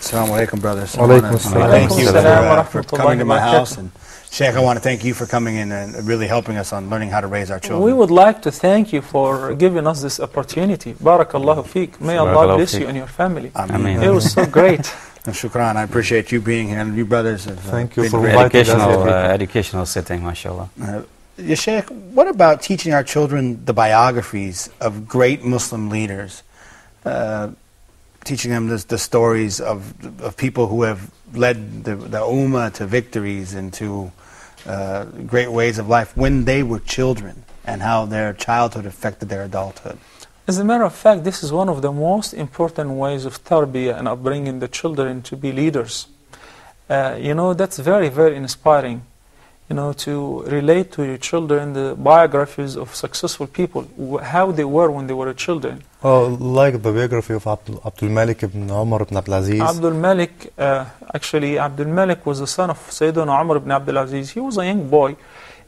Assalamu alaikum, brothers. Walaikum assalam. Thank you for Warahmatullahi coming to my wabarakatuh. house. And Sheikh, I want to thank you for coming in and really helping us on learning how to raise our children. We would like to thank you for giving us this opportunity. Barakallahu feek. May Allah bless you and your family. Ameen. It was so great. Shukran. I appreciate you being here, and you brothers have Thank you been for great. inviting us. Educational setting, mashallah. Ya Sheikh, what about teaching our children the biographies of great Muslim leaders? Teaching them the stories of people who have led the ummah to victories and to great ways of life when they were children, and how their childhood affected their adulthood. As a matter of fact, this is one of the most important ways of tarbiyah and upbringing the children to be leaders. That's very, very inspiring. To relate to your children the biographies of successful people, how they were when they were children. Oh, like the biography of Abdul Malik ibn Umar ibn Abdul Aziz. Abdul Malik, Abdul Malik was the son of Sayyidina Umar ibn Abdul Aziz. He was a young boy,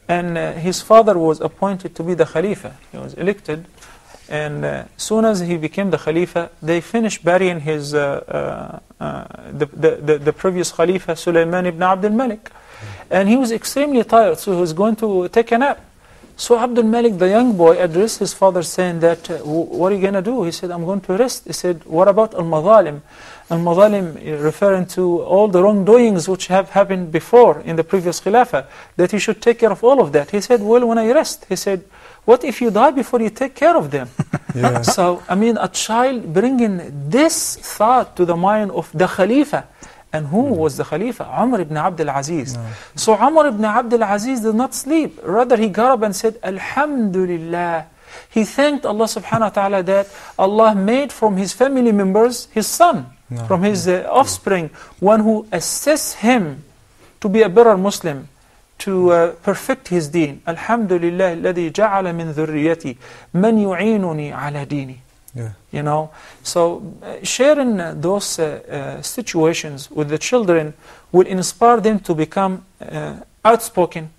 and his father was appointed to be the Khalifa. He was elected, and as soon as he became the Khalifa, they finished burying his the previous Khalifa, Sulaiman ibn Abdul Malik. And he was extremely tired, so he was going to take a nap. So Abdul Malik, the young boy, addressed his father saying that, what are you going to do? He said, I'm going to rest. He said, what about al-madhalim? Al-madhalim, referring to all the wrongdoings which have happened before in the previous Khilafah, that he should take care of all of that. He said, well, when I rest, he said, what if you die before you take care of them? Yeah. So, a child bringing this thought to the mind of the Khalifa. And who was the Khalifa? Umar ibn Abdul Aziz. No. So Umar ibn Abdul Aziz did not sleep. Rather, he got up and said, Alhamdulillah. He thanked Allah subhanahu wa ta'ala that Allah made from his family members his son, from his offspring, one who assists him to be a better Muslim, to perfect his deen. Alhamdulillah, الذي جعل من ذريتي من يعينني على ديني. Yeah. So sharing those situations with the children will inspire them to become outspoken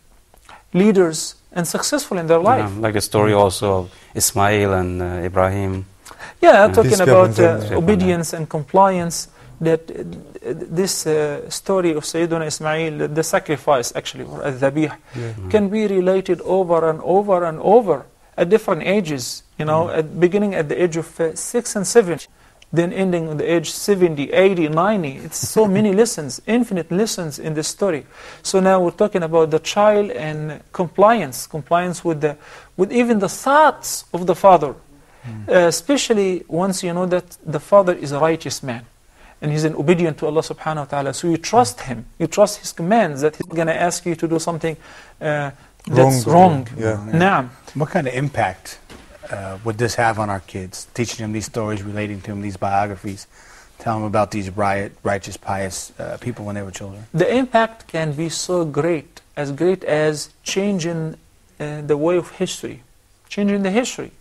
leaders and successful in their life. Yeah, like the story also of Ismail and Ibrahim. Yeah, talking about them, obedience and compliance, that this story of Sayyidina Ismail, the sacrifice actually, or al-dhabih, can be related over and over and over at different ages, beginning at the age of 6 and 7, then ending at the age 70, 80, 90. It's so many lessons, infinite lessons in this story. So now we're talking about the child and compliance with even the thoughts of the father, especially once you know that the father is a righteous man and he's an obedient to Allah subhanahu wa ta'ala. So you trust him, you trust his commands, that he's going to ask you to do something that's wrong. Yeah. What kind of impact would this have on our kids? Teaching them these stories, relating to them these biographies, telling them about these righteous, pious people when they were children. The impact can be so great as changing the way of history, changing the history.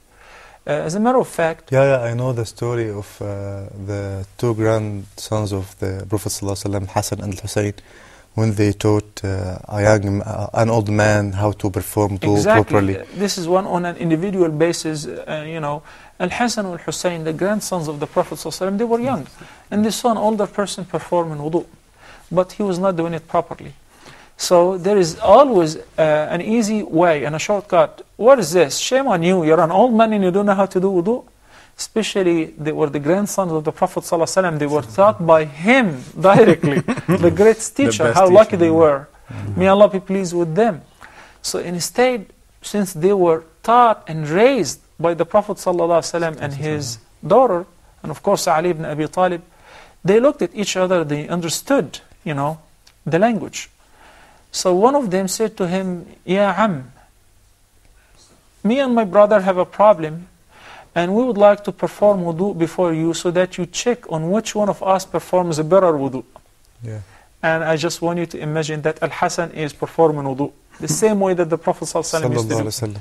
As a matter of fact... Yeah, I know the story of the two grandsons of the Prophet ﷺ, Hassan and Hussein, when they taught an old man how to perform properly. This is one on an individual basis. Al-Hassan and Al-Hussein, the grandsons of the Prophet ﷺ, they were young. And they saw an older person performing wudu. But he was not doing it properly. So there is always an easy way and a shortcut. What is this? Shame on you. You're an old man and you don't know how to do wudu. Especially, they were the grandsons of the Prophet ﷺ. They were taught by him directly. The great teacher, how lucky they were. May Allah be pleased with them. So instead, since they were taught and raised by the Prophet ﷺ and his daughter, and of course Ali ibn Abi Talib, they looked at each other, they understood, the language. So one of them said to him, Ya Am, me and my brother have a problem. and we would like to perform wudu before you so that you check on which one of us performs a better wudu. Yeah. And I just want you to imagine that Al-Hasan is performing wudu, the same way that the Prophet ﷺ used to do.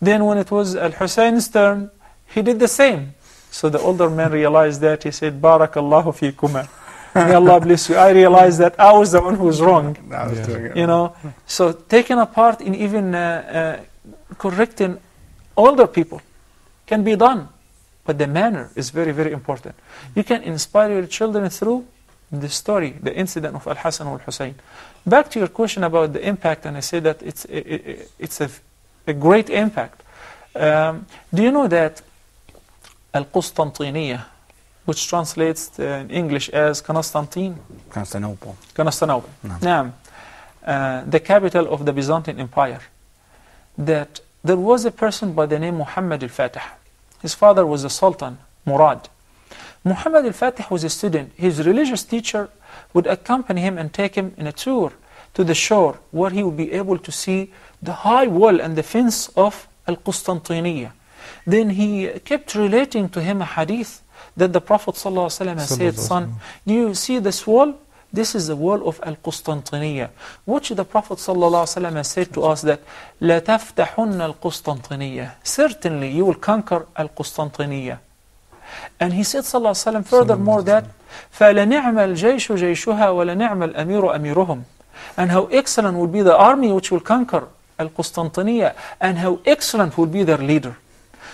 Then when it was Al-Husayn's turn, he did the same. So the older man realized that. He said, Barakallahu fikuma. May Allah bless you. I realized that I was the one who was wrong. You know, so taking a part in even correcting older people can be done. But the manner is very, very important. You can inspire your children through the story, the incident of Al-Hasan and Al-Husayn. Back to your question about the impact, and I say that it's a great impact. Do you know that Al-Qustantiniya, which translates in English as Constantine? Constantinople. Constantinople. The capital of the Byzantine Empire. That there was a person by the name Muhammad al-Fatih. His father was a Sultan, Murad. Muhammad al-Fatih was a student. His religious teacher would accompany him and take him in a tour to the shore where he would be able to see the high wall and the fence of Al-Qustantiniya. Then he kept relating to him a hadith that the Prophet ﷺ said, son, do you see this wall? This is the wall of Al-Qustantiniya, which the Prophet ﷺ said to us that لا تفتحن القسطنطينية. Certainly you will conquer Al-Qustantiniya. And he said ﷺ furthermore that فَلَنِعْمَ الْجَيْشُ جَيْشُهَا وَلَنِعْمَ الْأَمِيرُ أَمِيرُهُم. And how excellent will be the army which will conquer Al-Qustantiniya, and how excellent will be their leader.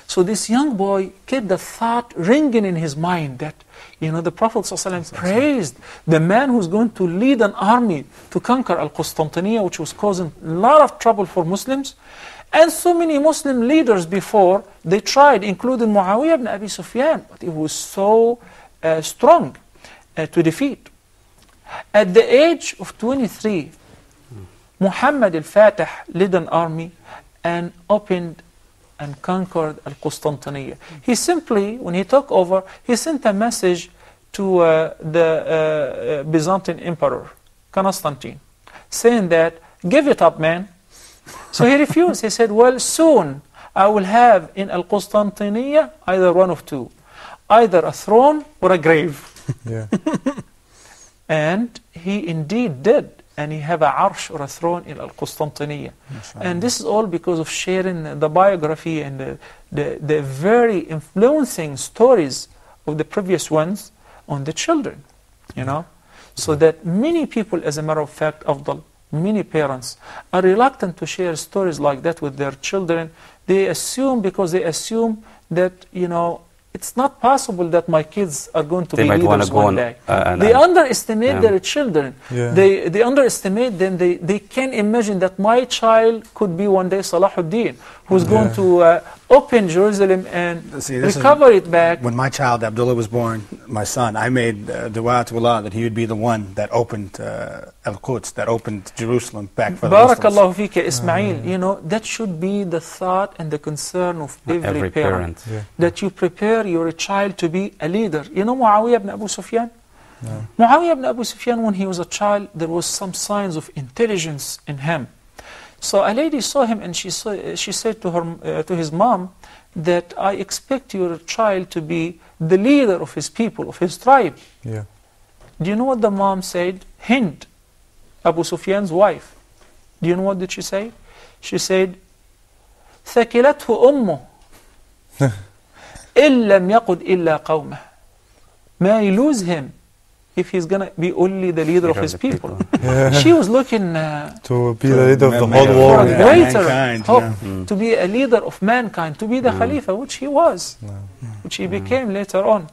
So this young boy kept the thought ringing in his mind that, you know, the Prophet ﷺ praised the man who's going to lead an army to conquer Al-Qustantiniya, which was causing a lot of trouble for Muslims. And so many Muslim leaders before, they tried, including Muawiyah ibn Abi Sufyan, but it was so strong to defeat. At the age of 23, Muhammad al-Fatih led an army and opened and conquered Al-Qustantiniya. He simply, when he took over, he sent a message to the Byzantine Emperor, Constantine, saying that, give it up, man. So he refused. He said, well, soon I will have in Al-Qustantiniya either one of two, either a throne or a grave. Yeah. And he indeed did. And he have a arsh or a throne in Al-Qustantiniya. And this is all because of sharing the biography and the very influencing stories of the previous ones on the children, you know. So that many people, as a matter of fact, many parents are reluctant to share stories like that with their children. They assume, because they assume that, you know, it's not possible that my kids are going to be leaders one day. They underestimate their children. Yeah. They underestimate them. They can't imagine that my child could be one day Salahuddin, who's going to open Jerusalem and recover it back. When my child Abdullah was born, my son, I made dua to Allah that he would be the one that opened Al-Quds, that opened Jerusalem back for the Muslims. Barakallahu fika, Ismail. You know, that should be the thought and the concern of every parent. Yeah. That you prepare your child to be a leader. You know Muawiyah ibn Abu Sufyan? No. Muawiyah ibn Abu Sufyan, when he was a child, there was some signs of intelligence in him. So a lady saw him and she said to his mom that I expect your child to be the leader of his people, of his tribe. Yeah. Do you know what the mom said? Hind, Abu Sufyan's wife. Do you know what did she say? She said, ثَكِلَتْهُ أُمُّهُ إِن لَمْ يَقُدْ إِلَّا قَوْمَهُ. May I lose him if he's going to be only the leader of his people. She was looking to be the leader of the whole world. For a greater hope, to be a leader of mankind, to be the Khalifa, which he was, which he became later on.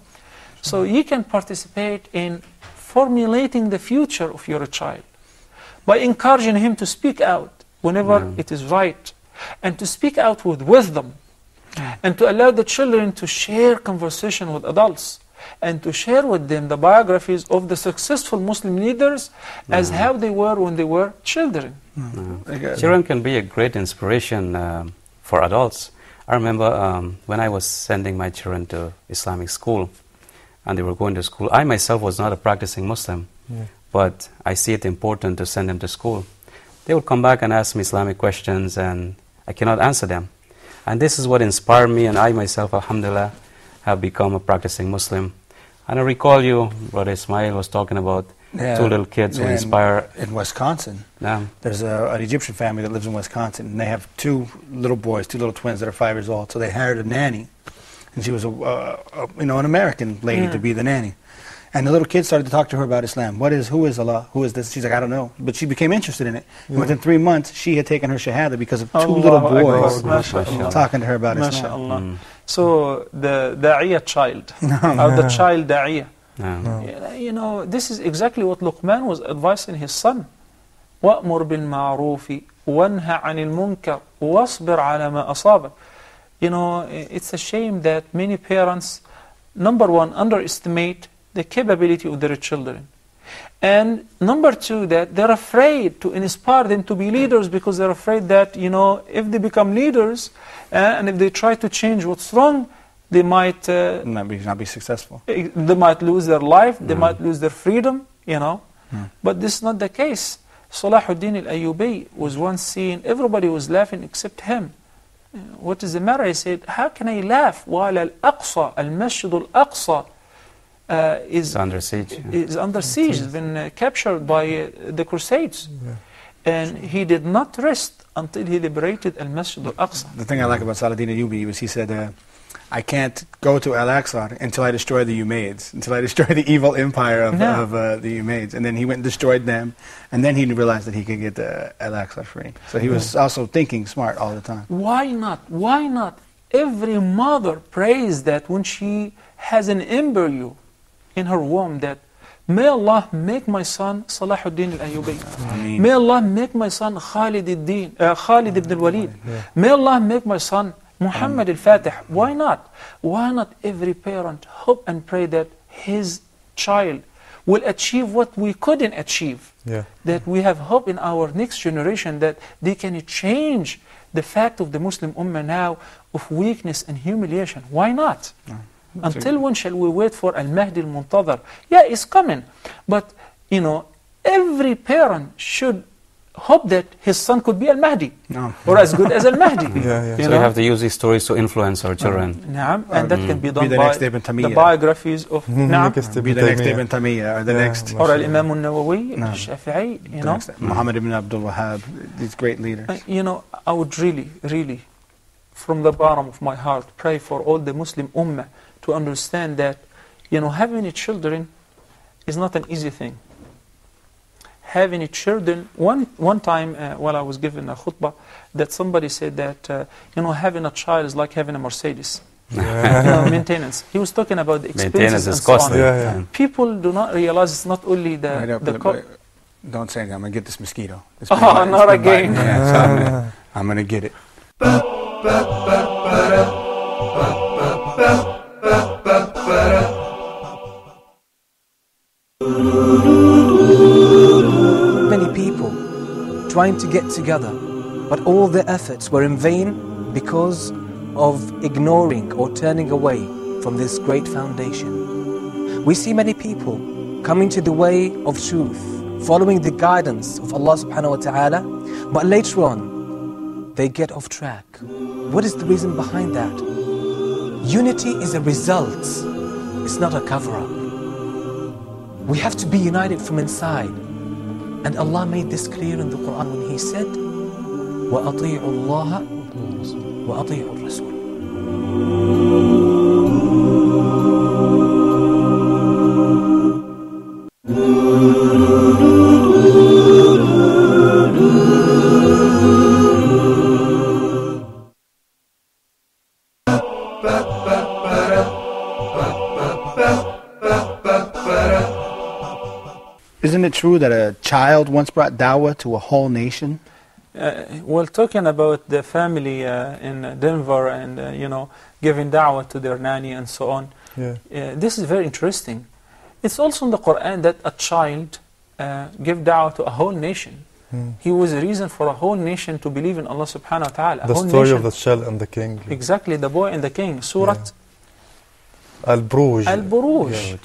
So you can participate in formulating the future of your child by encouraging him to speak out whenever it is right, and to speak out with wisdom, and to allow the children to share conversation with adults, and to share with them the biographies of the successful Muslim leaders as how they were when they were children. Children can be a great inspiration for adults. I remember when I was sending my children to Islamic school, and they were going to school, I myself was not a practicing Muslim, but I see it important to send them to school. They would come back and ask me Islamic questions, and I cannot answer them. And this is what inspired me, and I myself, alhamdulillah, have become a practicing Muslim. And I recall you, Brother Ismail was talking about two little kids who inspire. In Wisconsin, Yeah. there's an Egyptian family that lives in Wisconsin, and they have two little boys, two little twins that are 5 years old. So they hired a nanny, and she was an American lady to be the nanny. And the little kid started to talk to her about Islam. Who is Allah? Who is this? She's like, I don't know. But she became interested in it. And within 3 months, she had taken her shahada because of two little boys talking to her about Islam. So the da'iyah child, or the child da'iyah. Yeah. You know, this is exactly what Luqman was advising his son. وَأْمُرْ بِالْمَعْرُوفِ وَانْهَ عَنِ الْمُنْكَرِ وَاصْبِرْ عَلَى مَا أَصَابَكَ. You know, it's a shame that many parents, number one, underestimate the capability of their children. And number two, that they're afraid to inspire them to be leaders because they're afraid that, you know, if they become leaders and if they try to change what's wrong, they might not be successful. They might lose their life, they might lose their freedom, you know. But this is not the case. Salahuddin al-Ayyubi was once seen, everybody was laughing except him. What is the matter? He said, how can I laugh while al-Aqsa, al-Masjid al-Aqsa, is under siege. It's been captured by the Crusades. And he did not rest until he liberated al-Masjid al-Aqsa. The thing I like about Salahuddin al-Ayyubi was he said, I can't go to Al-Aqsa until I destroy the Umayyads, until I destroy the evil empire of the Umayyads. And then he went and destroyed them, and then he realized that he could get Al-Aqsa free. So he was also thinking smart all the time. Why not? Why not? Every mother prays that when she has an embryo in her womb, that may Allah make my son Salahuddin al-Ayyubi. May Allah make my son Khalid ibn al-Walid. May Allah make my son Muhammad al-Fatih. Why not? Why not every parent hope and pray that his child will achieve what we couldn't achieve? That we have hope in our next generation that they can change the fact of the Muslim Ummah now of weakness and humiliation. Why not? Until when shall we wait for Al-Mahdi al-Muntadhar? Yeah, it's coming. But, you know, every parent should hope that his son could be Al-Mahdi, or as good as Al-Mahdi. So we have to use these stories to influence our children. And that can be done the by the biographies of be the next Ibn Taymiyyah, or the next or Al-Imam al-Nawawi, al-Shafi'i, you know. Muhammad ibn Abdul Wahhab, these great leaders. You know, I would really, really, from the bottom of my heart, pray for all the Muslim Ummah to understand that, you know, having children is not an easy thing. Having children, one time while I was giving a khutbah, that somebody said that, you know, having a child is like having a Mercedes. You know, maintenance. He was talking about the expenses. Maintenance is costly. People do not realize it's not only the don't say that. I'm going to get this mosquito. Not again. So I'm going to get it. Many people trying to get together, but all their efforts were in vain because of ignoring or turning away from this great foundation. We see many people coming to the way of truth, following the guidance of Allah subhanahu wa ta'ala, but later on they get off track. What is the reason behind that? Unity is a result, it's not a cover-up. We have to be united from inside. And Allah made this clear in the Quran when He said, وَأَطِيعُوا اللَّهَ وَأَطِيعُوا الرَّسُولَ. Isn't it true that a child once brought dawah to a whole nation? Well, talking about the family in Denver and, you know, giving da'wah to their nanny and so on, this is very interesting. It's also in the Quran that a child gave da'wah to a whole nation. He was a reason for a whole nation to believe in Allah subhanahu wa ta'ala. The story of the shell and the king. Exactly, the boy and the king. Surah Al-Buruj. Al-Buruj.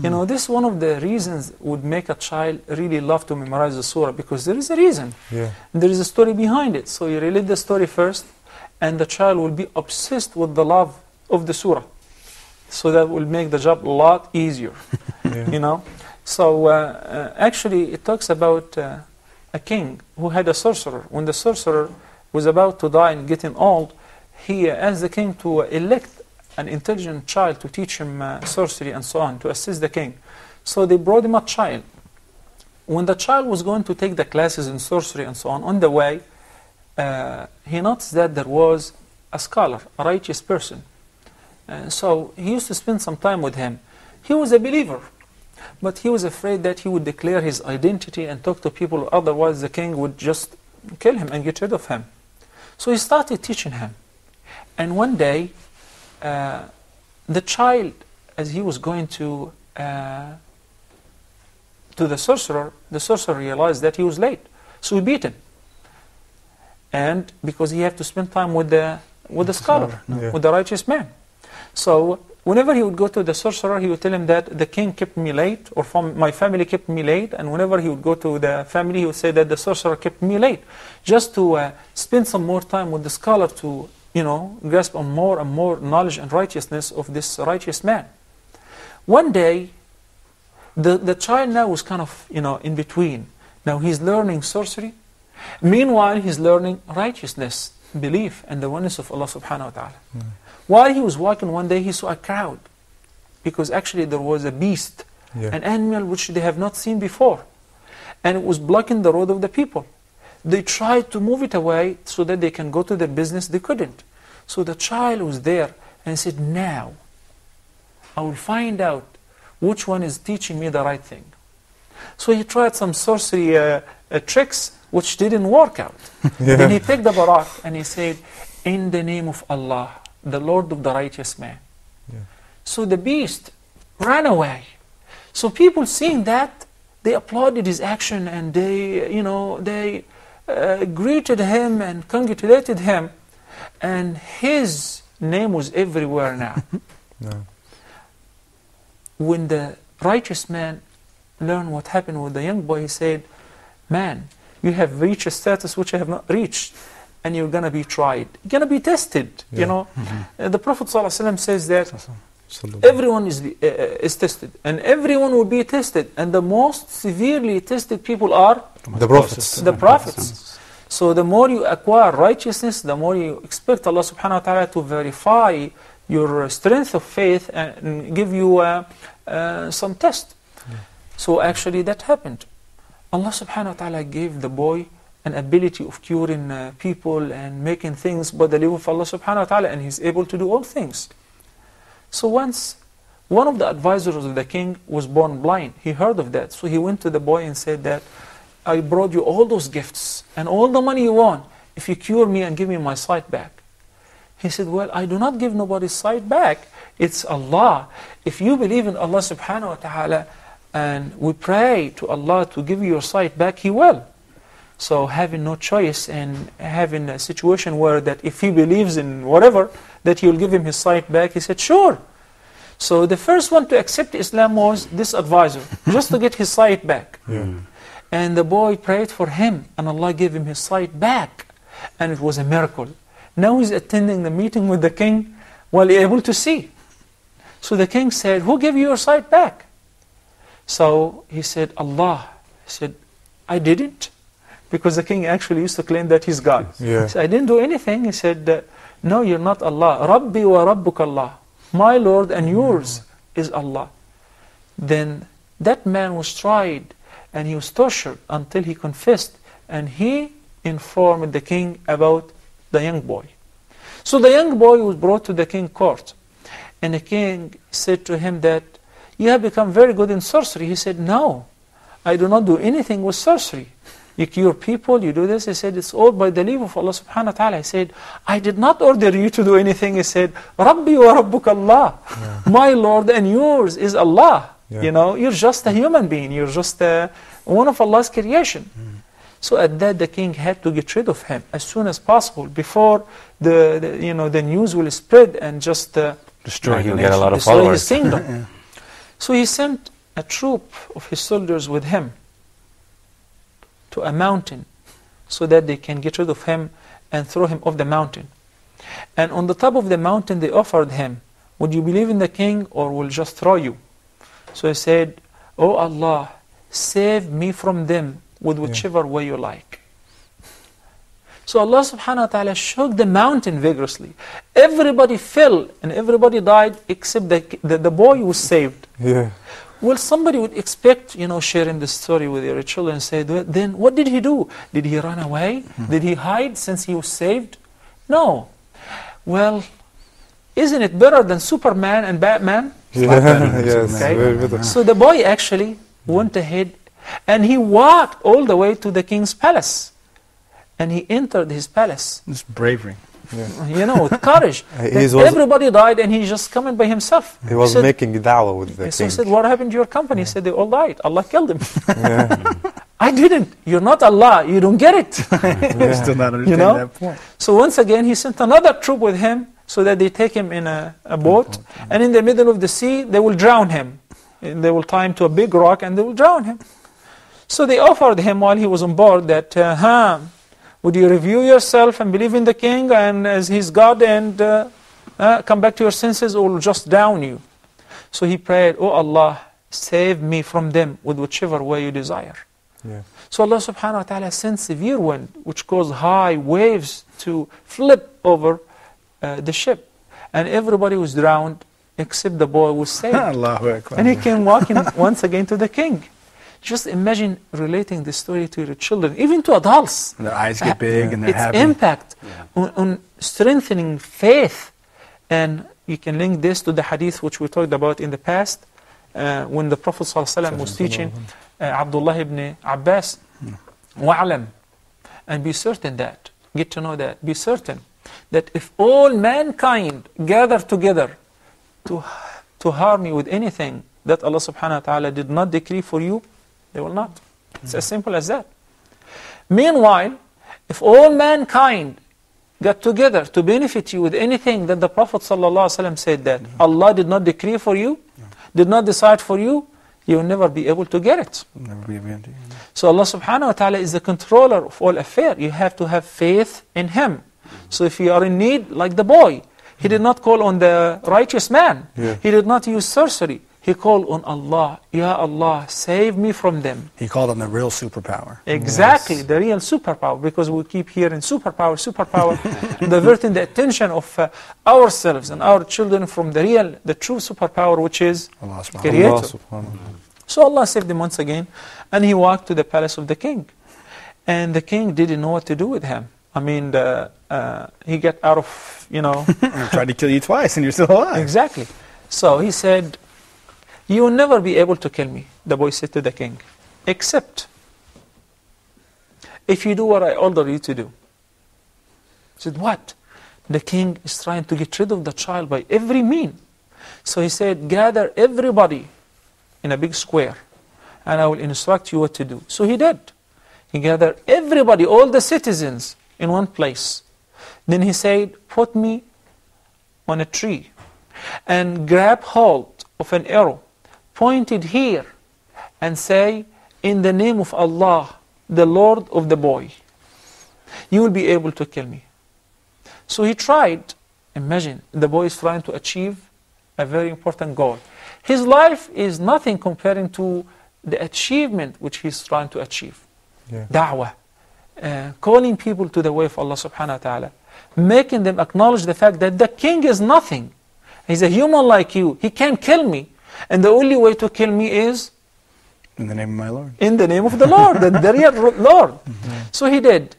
You know, this is one of the reasons would make a child really love to memorize the surah, because there is a reason. There is a story behind it. So you relate the story first, and the child will be obsessed with the love of the surah. So that will make the job a lot easier, you know. So actually it talks about a king who had a sorcerer. When the sorcerer was about to die and getting old, he asked the king to elect an intelligent child to teach him sorcery and so on, to assist the king. So they brought him a child. When the child was going to take the classes in sorcery and so on the way, he noticed that there was a scholar, a righteous person. So he used to spend some time with him. He was a believer, but he was afraid that he would declare his identity and talk to people, otherwise the king would just kill him and get rid of him. So he started teaching him. And one day, the child, as he was going to the sorcerer realized that he was late. So he beat him. And because he had to spend time with the scholar, with the righteous man. So whenever he would go to the sorcerer, he would tell him that the king kept me late, or my family kept me late. And whenever he would go to the family, he would say that the sorcerer kept me late, just to spend some more time with the scholar to, you know, grasp on more and more knowledge and righteousness of this righteous man. One day, the child now was kind of, you know, in between. Now he's learning sorcery. Meanwhile, he's learning righteousness, belief, and the oneness of Allah subhanahu wa ta'ala. While he was walking one day, he saw a crowd. Because actually there was a beast, an animal which they have not seen before. And it was blocking the road of the people. They tried to move it away so that they can go to their business. They couldn't. So the child was there and said, now, I will find out which one is teaching me the right thing. So he tried some sorcery tricks which didn't work out. Then he picked up a rock and he said, in the name of Allah, the Lord of the righteous man. So the beast ran away. So people seeing that, they applauded his action and they, you know, they greeted him and congratulated him. And his name was everywhere now. When the righteous man learned what happened with the young boy, he said, man, you have reached a status which I have not reached, and you're going to be tried. You're going to be tested, you know. The Prophet ﷺ says that everyone is tested, and everyone will be tested, and the most severely tested people are the prophets. The prophets. So the more you acquire righteousness, the more you expect Allah subhanahu wa ta'ala to verify your strength of faith and give you some test. So actually that happened. Allah subhanahu wa ta'ala gave the boy an ability of curing people and making things by the leave of Allah subhanahu wa ta'ala, and he's able to do all things. So once, one of the advisors of the king was born blind. He heard of that. So he went to the boy and said that, I brought you all those gifts and all the money you want if you cure me and give me my sight back. He said, well, I do not give nobody's sight back. It's Allah. If you believe in Allah subhanahu wa ta'ala and we pray to Allah to give you your sight back, He will. So having no choice and having a situation where that if he believes in whatever, that He will give him his sight back, he said, sure. So the first one to accept Islam was this advisor, just to get his sight back. And the boy prayed for him, and Allah gave him his sight back. And it was a miracle. Now he's attending the meeting with the king while able to see. So the king said, who gave you your sight back? So he said, Allah. He said, I didn't. Because the king actually used to claim that he's God. He said, I didn't do anything. He said, no, you're not Allah. Rabbi wa Rabbuk Allah. My Lord and yours is Allah. Then that man was tried and he was tortured until he confessed, and he informed the king about the young boy. So the young boy was brought to the king's court, and the king said to him that, you have become very good in sorcery. He said, no, I do not do anything with sorcery. You cure people, you do this. He said, it's all by the leave of Allah subhanahu wa ta'ala. He said, I did not order you to do anything. He said, Rabbi wa Rabbuk Allah. My Lord and yours is Allah. You know, you're just a human being. You're just one of Allah's creation. So at that, the king had to get rid of him as soon as possible before the news will spread and just destroy his kingdom. So he sent a troop of his soldiers with him to a mountain so that they can get rid of him and throw him off the mountain. And on the top of the mountain they offered him, would you believe in the king or will just throw you? So he said, oh Allah, save me from them with whichever way you like. So Allah subhanahu wa ta'ala shook the mountain vigorously. Everybody fell and everybody died except the boy was saved. Yeah. Well, somebody would expect, sharing the story with your children and say, then what did he do? Did he run away? Did he hide since he was saved? No. Well, isn't it better than Superman and Batman? Yeah, yes, Okay? very better. So the boy actually went ahead and he walked all the way to the king's palace. And he entered his palace. It's bravery. With courage. Was- Everybody died and he's just coming by himself. He was said- making da'wah with the So he king. said, what happened to your company? He said, they all died. Allah killed them. Yeah. I didn't. You're not Allah. You don't get it. Still not understanding that point. So once again, he sent another troop with him so that they take him in a boat. And in the middle of the sea, they will drown him. And they will tie him to a big rock and they will drown him. So they offered him while he was on board that, would you review yourself and believe in the king and as his God and come back to your senses, or we'll just drown you? So he prayed, oh Allah, save me from them with whichever way you desire. Yeah. So Allah subhanahu wa ta'ala sent severe wind, which caused high waves to flip over the ship. And everybody was drowned except the boy was saved. Allahu Akbar. And he came walking once again to the king. Just imagine relating this story to your children, even to adults. Their eyes get big and they're Its happy. impact on strengthening faith. And you can link this to the hadith which we talked about in the past, when the Prophet ﷺ was teaching Abdullah ibn Abbas, وَعْلَمْ, and be certain that, get to know that, be certain that if all mankind gather together to harm you with anything that Allah subhanahu wa ta'ala did not decree for you, they will not. It's as simple as that. Meanwhile, if all mankind got together to benefit you with anything that the Prophet ﷺ said that Allah did not decree for you, did not decide for you, you will never be able to get it. Never be able to. So Allah subhanahu wa ta'ala is the controller of all affairs. You have to have faith in Him. So if you are in need, like the boy, he did not call on the righteous man. Yeah. He did not use sorcery. He called on Allah. Ya Allah, save me from them. He called on the real superpower. Exactly, the real superpower, because we keep hearing superpower, diverting the attention of ourselves and our children from the true superpower, which is Allah subhanahu Creator. Allah subhanahu wa ta'ala. So Allah saved him once again, and he walked to the palace of the king. And the king didn't know what to do with him. I mean, he got out of, I tried to kill you twice and you're still alive. Exactly. So he said, you will never be able to kill me, the boy said to the king, except if you do what I order you to do. He said, what? The king is trying to get rid of the child by every means. So he said, gather everybody in a big square, and I will instruct you what to do. So he did. He gathered everybody, all the citizens, in one place. Then he said, put me on a tree and grab hold of an arrow, point it here, and say, in the name of Allah, the Lord of the boy, you will be able to kill me. So he tried. Imagine, the boy is trying to achieve a very important goal. His life is nothing comparing to the achievement which he's trying to achieve. Yeah. Da'wah, calling people to the way of Allah subhanahu wa ta'ala, making them acknowledge the fact that the king is nothing. He's a human like you. He can't kill me. And the only way to kill me is In the name of my Lord. in the name of the Lord, the real Lord. So he did,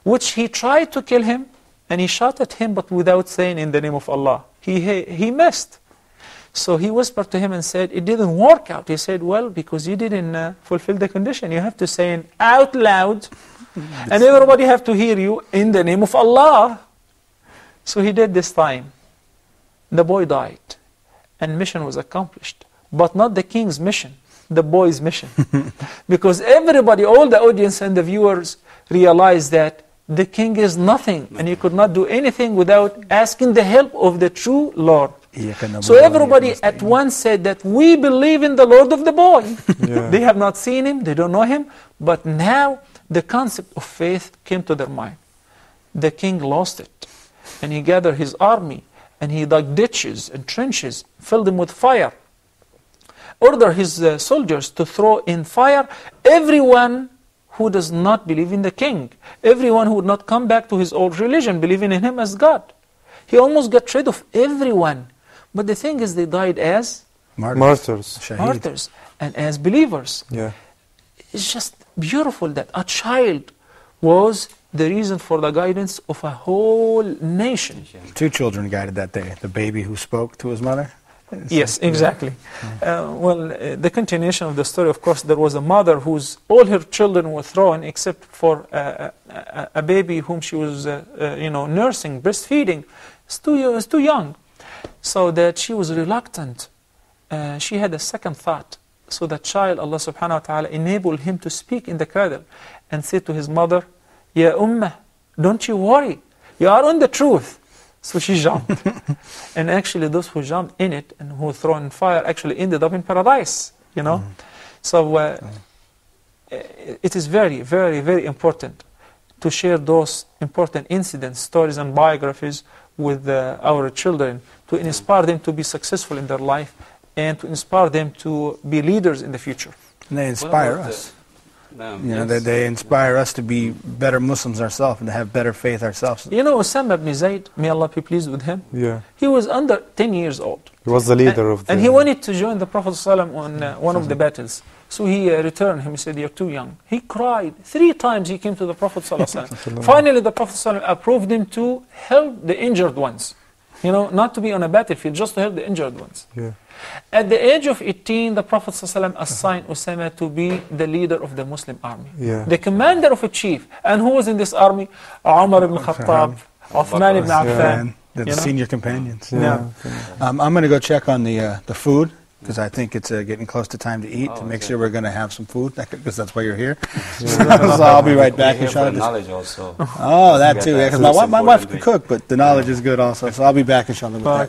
which he tried to kill him, and he shot at him, but without saying in the name of Allah. He missed. So he whispered to him and said, it didn't work out. He said, well, because you didn't fulfill the condition. You have to say it out loud, and everybody have to hear you, in the name of Allah. So he did this time. The boy died, and mission was accomplished. But not the king's mission, the boy's mission. Because everybody, all the audience and the viewers realized that the king is nothing, and he could not do anything without asking the help of the true Lord. So everybody at once said that we believe in the Lord of the boy. Yeah. They have not seen him, they don't know him, but now the concept of faith came to their mind. The king lost it. and he gathered his army, and he dug ditches and trenches, filled them with fire, ordered his soldiers to throw in fire everyone who does not believe in the king, everyone who would not come back to his old religion, believing in him as God. He almost got rid of everyone. But the thing is, they died as Martyrs. martyrs and as believers. Yeah. It's just beautiful that a child was the reason for the guidance of a whole nation. 2 children guided that day. The baby who spoke to his mother. Yes, exactly. The continuation of the story, of course, there was a mother whose all her children were thrown except for a baby whom she was, nursing, breastfeeding. It's too young, so that she was reluctant. She had a second thought. So the child, Allah subhanahu wa ta'ala, enabled him to speak in the cradle and said to his mother, Ya Ummah, don't you worry, you are on the truth. So she jumped. And actually those who jumped in it and who were thrown in fire actually ended up in paradise, you know. So it is very, very, very important to share those important incidents, stories and biographies with our children, to inspire them to be successful in their life and to inspire them to be leaders in the future. And they inspire us. They inspire us to be better Muslims ourselves and to have better faith ourselves. You know, Osama ibn Zayd, may Allah be pleased with him, he was under 10 years old. He was the leader of the... And he wanted to join the Prophet ﷺ on one of the battles. So he returned him, he said, you're too young. He cried. 3 times he came to the Prophet ﷺ. Finally, the Prophet ﷺ approved him to help the injured ones. You know, not to be on a battlefield, just to help the injured ones. At the age of 18, the Prophet ﷺ assigned Osama to be the leader of the Muslim army. The commander of a chief. And who was in this army? Umar ibn Khattab, Uthman ibn Affan. The senior companions. I'm going to go check on the food, because I think it's getting close to time to eat, to make sure we're going to have some food, because that's why you're here. So I'll be right back. Inshallah. Knowledge also. Oh, that too. Because my wife can cook, but the knowledge is good also. So I'll be back, inshallah. Bye.